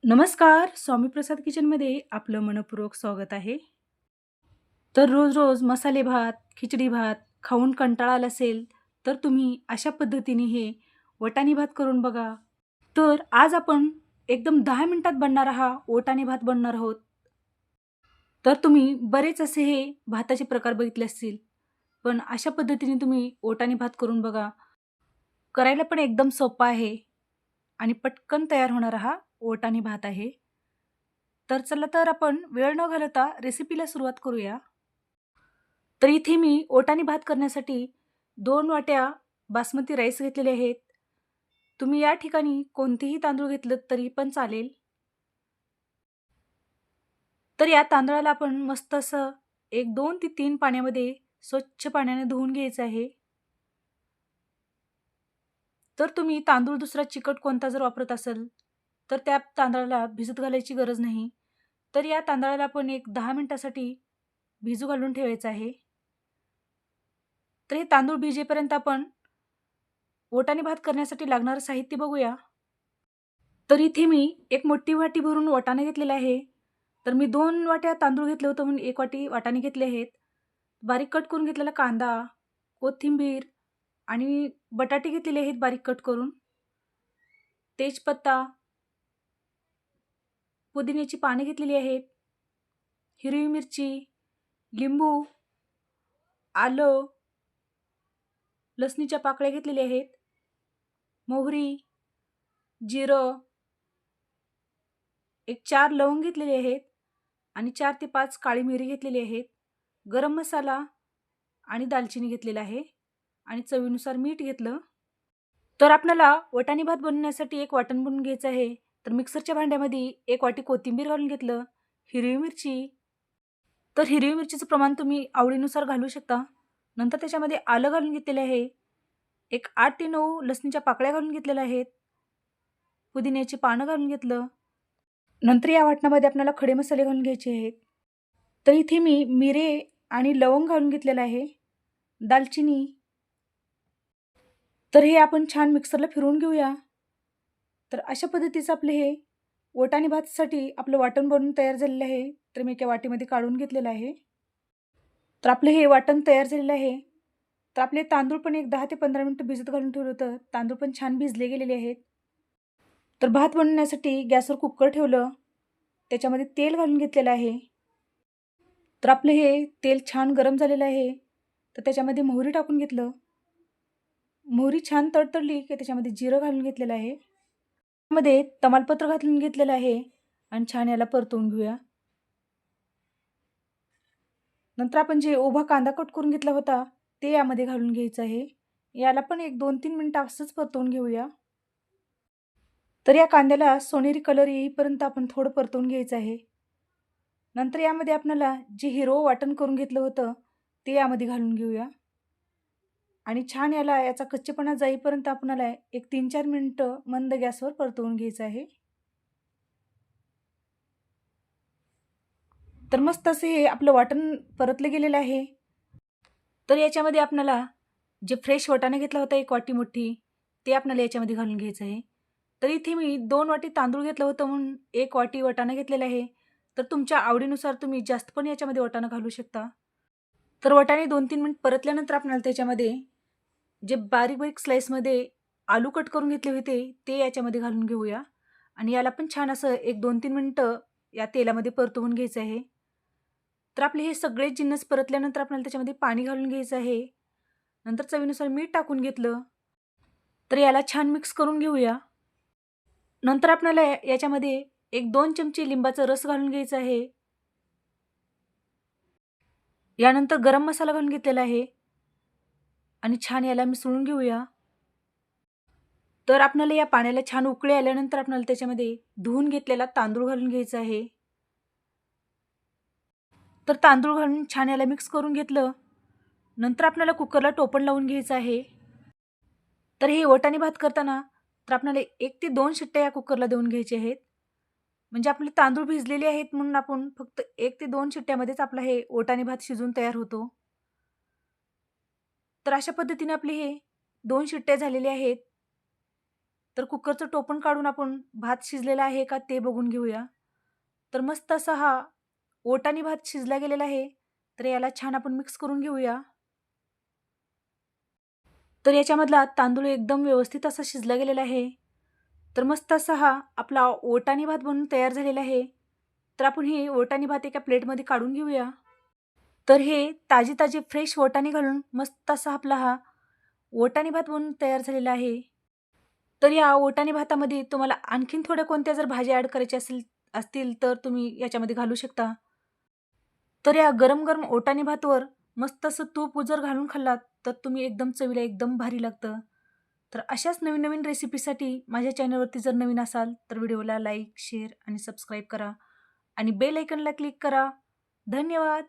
नमस्कार. स्वामी प्रसाद किचनमध्ये आपलं मनःपूर्वक स्वागत आहे. तर रोज-रोज मसाले भात, खिचडी भात खाऊन कंटाळा आला असेल, तर तुम्ही अशा पद्धतीने हे वटाणी भात करून बघा. तर आज आपण एकदम 10 मिनिटात बनणारा हा वटाणी भात बनणार आहोत. तर तुम्ही बरेच असे हे भाताचे प्रकार बघितले असतील, पण अशा पद्धतीने तुम्ही वटाणी भात करून बघा. करायला पण एकदम सोपा आहे आणि पटकन तयार होणारा हा वटाणी भात आहे. तर चला तर आपण वेळ न घालवता रेसिपीला सुरुवात करूया. तर इथे मी ओटाणी भात करण्यासाठी 2 वाट्या बासमती राईस घेतलेले आहेत. तुम्ही या ठिकाणी कोणतेही तांदूळ घेतलेत तरी पण चालेल. तर या तांदळाला आपण मस्त असं 1, 2 ते 3 पाण्यामध्ये स्वच्छ पाण्याने धुवून घ्यायचं आहे. तर तुम्ही तांदूळ दुसरा चिकट कोणता जर वापरत असाल, तर त्या तांदळाला भिजत घालायची गरज नाही. तर या तांदळाला आपण एक 10 मिनिटासाठी भिजू घालून ठेवायचं आहे. तर हे तांदूळ भिजेपर्यंत आपण वटाणे भात करण्यासाठी लागणारं साहित्य बघूया. तर इथे मी एक मोठी वाटी भरून वाटाणे घेतलेला आहे. तर मी 2 वाट्या तांदूळ घेतलं होतं म्हणून 1 वाटी वाटाणे घेतले आहेत. बारीक कट करून घेतलेला कांदा, कोथिंबीर आणि बटाटे घेतलेले आहेत बारीक कट करून. तेजपत्ता, पुदिन्याची पाने घेतलेली आहेत, हिरवी मिरची, लिंबू, आलं, लसणीच्या पाकळ्या घेतलेल्या आहेत, मोहरी, जिरं, एक 4 लवंग घेतलेले आहेत आणि 4 ते 5 काळी मिरी घेतलेली आहेत. गरम मसाला आणि दालचिनी घेतलेला आहे आणि चवीनुसार मीठ घेतलं. तर आपल्याला वटाणी भात बनवण्यासाठी एक वाटण बनवून घ्यायचं आहे. तर मिक्सरच्या भांड्यामध्ये 1 वाटी कोथिंबीर घालून घेतलं, हिरवी मिरची, तर हिरवी मिरचीचं प्रमाण तुम्ही आवडीनुसार घालू शकता. नंतर त्याच्यामध्ये आलं घालून घेतलेलं आहे. एक 8 ते 9 लसणीच्या पाकळ्या घालून घेतलेल्या आहेत. पुदिन्याची पानं घालून घेतलं. नंतर या वाटणामध्ये आपल्याला खडे मसाले घालून घ्यायचे आहेत. तर इथे मी मिरे आणि लवंग घालून घेतलेलं आहे. दालचिनी. तर हे आपण छान मिक्सरला फिरवून घेऊया. तर अशा पद्धतीचं आपलं हे वटाणी भातासाठी आपलं वाटण बनवून तयार झालेलं आहे. तर मी एका वाटीमध्ये काढून घेतलेलं आहे. तर आपलं हे वाटण तयार झालेलं आहे. तर आपले तांदूळ पण एक 10 ते 15 मिनिटं भिजत घालून ठेवलं होतं. तांदूळ पण छान भिजले गेलेले आहेत. तर भात बनवण्यासाठी गॅसवर कुकर ठेवलं. त्याच्यामध्ये तेल घालून घेतलेलं आहे. तर आपलं हे तेल छान गरम झालेलं आहे. तर त्याच्यामध्ये मोहरी टाकून घेतलं. मोहरी छान तडतडली की त्याच्यामध्ये जिरं घालून घेतलेलं आहे. मध्ये तमालपत्र घालून घेतलेलं आहे आणि छान याला परतवून घेऊया. नंतर आपण जे उभा कांदा कट करून घेतला होता ते यामध्ये घालून घ्यायचं आहे. याला पण एक 2-3 मिनिटं असंच परतवून घेऊया. तर या कांद्याला सोनेरी कलर येईपर्यंत आपण थोडं परतवून घ्यायचं आहे. नंतर यामध्ये आपल्याला जे हिरवं वाटण करून घेतलं होतं ते यामध्ये घालून घेऊया आणि छान याचा कच्चेपणा जाईपर्यंत आपल्याला एक 3-4 मिनिटं मंद गॅसवर परतवून घ्यायचं आहे. तर मस्त असं हे आपलं वाटण परतलं गेलेलं आहे. तर याच्यामध्ये आपल्याला जे फ्रेश वाटाणा घेतला होता 1 वाटी मोठी, ते आपल्याला याच्यामध्ये घालून घ्यायचं आहे. तर इथे मी 2 वाटी तांदूळ घेतलं होतं म्हणून 1 वाटी वाटाणा घेतलेला आहे. तर तुमच्या आवडीनुसार तुम्ही जास्त पण याच्यामध्ये वाटाणा घालू शकता. तर वाटाणे 2-3 मिनिट परतल्यानंतर आपल्याला त्याच्यामध्ये जे बारीक-बारीक स्लाइसमध्ये आलू कट करून घेतले होते, ते याच्यामध्ये घालून घेऊया आणि याला पण छान असं एक 2-3 मिनिटं या तेलामध्ये परतवून घ्यायचं आहे. तर आपले हे सगळे जिन्नस परतल्यानंतर आपल्याला त्याच्यामध्ये पाणी घालून घ्यायचं आहे. नंतर चवीनुसार मीठ टाकून घेतलं. तर याला छान मिक्स करून घेऊया. नंतर आपल्याला याच्यामध्ये एक 2 चमचे लिंबाचा रस घालून घ्यायचा आहे. यानंतर गरम मसाला घालून घेतलेला आहे आणि छान याला मिसळून घेऊया. तर आपल्याला या पाण्याला छान उकळी आल्यानंतर आपल्याला त्याच्यामध्ये धुवून घेतलेला तांदूळ घालून घ्यायचा आहे. तर तांदूळ घालून छान याला मिक्स करून घेतलं. नंतर आपल्याला कुकरला टोपण लावून घ्यायचं आहे. तर हे वाटाणे भात करताना तर आपल्याला 1 ते 2 शिट्ट्या या कुकरला देऊन घ्यायचे आहेत. म्हणजे आपले तांदूळ भिजलेले आहेत म्हणून आपण फक्त 1 ते 2 शिट्ट्यामध्येच आपला हे वाटाणे भात शिजून तयार होतो. तर अशा पद्धतीने आपले हे 2 शिट्ट्या झालेले आहेत. तर कुकरचं टोपण काढून आपण भात शिजलेला आहे का ते बघून घेऊया. तर मस्त असा हा ओटानी भात शिजला गेलेला आहे. तर याला छान आपण मिक्स करून घेऊया. तर याच्यामधला तांदूळ एकदम व्यवस्थित असा शिजला गेलेला आहे. तर मस्त असा हा आपला ओटानी भात बनून तयार झालेला आहे. तर आपण हे ओटानी भात एका प्लेटमध्ये काढून घेऊया. तर हे ताजी-ताजी फ्रेश वाटाणे घालून मस्त असा आपला हा वाटाणे भात बनून तयार झालेला आहे. तर या वाटाणे भातामध्ये तुम्हाला आणखीन थोड्या कोणत्या जर भाज्या ॲड करायच्या असतील तर तुम्ही याच्यामध्ये घालू शकता. तर या गरम-गरम वाटाणे भातवर मस्त असं तूप जर घालून खाल्लात, तर तुम्ही एकदम चवीला एकदम भारी लागतं. तर अशाच नवीन-नवीन रेसिपीसाठी माझ्या चॅनलवरती जर नवीन असाल, तर व्हिडिओला लाईक, शेअर आणि सबस्क्राईब करा आणि बेल आयकॉनला क्लिक करा. धन्यवाद.